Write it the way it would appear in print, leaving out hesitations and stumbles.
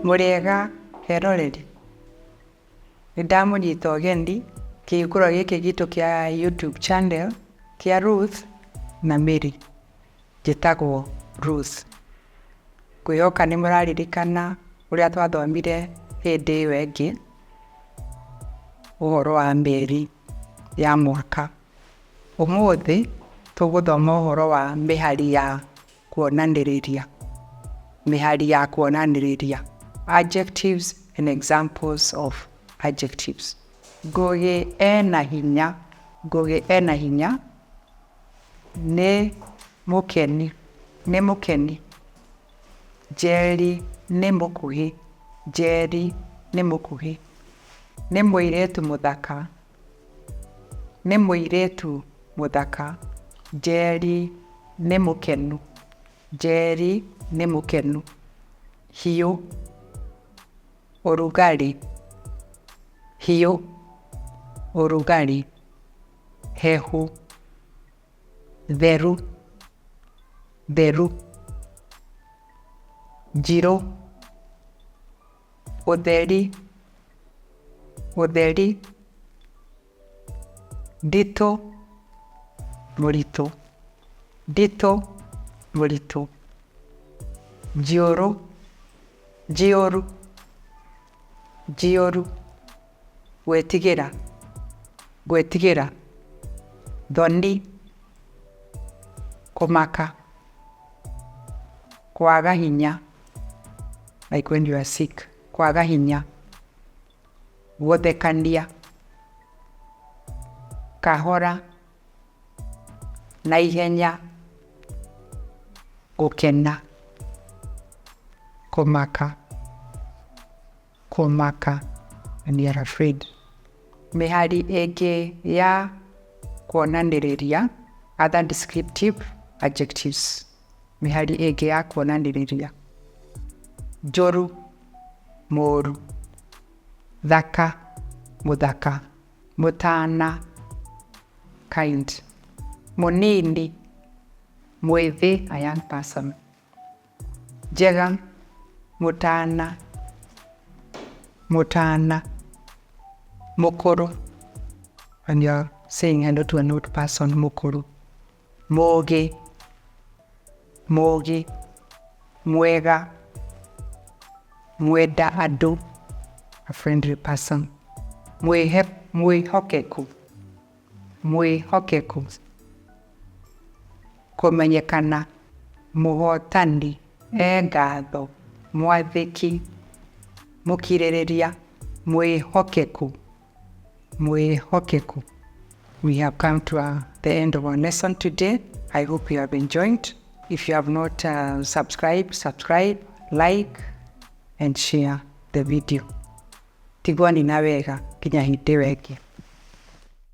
Muriega heroreri. Nĩndamũnyita ũgendi kĩhingũro gĩkĩ gitũ kĩa YouTube channel kĩa Ruth na Mary. Njĩtagwo Ruth. Ngwĩhoka nĩ mũraririkana ũrĩa twathomire hĩndĩ ĩyo ĩngĩ ũhoro wa mĩeri ya mwaka. Ũmũthĩ tũgũthoma ũhoro wa mĩhari ya kuonanĩrĩria. Mĩhari ya kuonanĩrĩria. Adjectives and examples of adjectives. Ngũgĩ ena hinya. Ngũgĩ ena hinya. Nĩ mũkeni. Nĩ mũkeni. Njeri nĩ mũkuhĩ. Njeri nĩ mũkuhĩ. Nĩ mũirĩtu mũthaka. Nĩ mũirĩtu mũthaka. Njeri nĩ mũkenu. Njeri nĩ mũkenu. Hiũ. Ũrugarĩ. Hiũ. Ũrugarĩ. Hehu. Theru. Theru. Njirũ. Ũtheri. Ũtheri. Nditũ. Mũritũ. Nditũ. Mũritũ. Njĩũru. Njĩũru. Njĩũru. Gwĩtigĩra. Gwĩtigĩra. Thoni. Kũmaka. Kwaga hinya. Like when you are sick. Kwaga hinya. Gũthekania. Kahora. Naihenya. Gũkena. Kũmaka. Kũmaka. And you are afraid. Mĩhari ĩngĩ ya kuonanĩrĩria. Other descriptive adjectives. Mĩhari ĩngĩ ya kuonanĩrĩria. Njũru. Mũũru. Thaka. Mũthaka. Mũtana. Kind. Mũnini. Mwĩthĩ, a young person. Njega. Mũtana. Mũtana. Mũkũrũ. When you are saying hello to an old person, mũkũrũ. Mũũgĩ. Mũũgĩ. Mwega. Mwenda andũ. A friendly person. Mwĩhokeku. Mwĩhokeku. Kũmenyekana. Mũhotani. Ngatho. Mwathĩki. Mũkirĩrĩria. Mwĩhokeku. Mwĩhokeku. We have come to the end of our lesson today. I hope you have enjoyed. If you have not subscribe, like, and share the video. Tigwoni na wega, kinya hĩndĩ ĩyo ĩngĩ.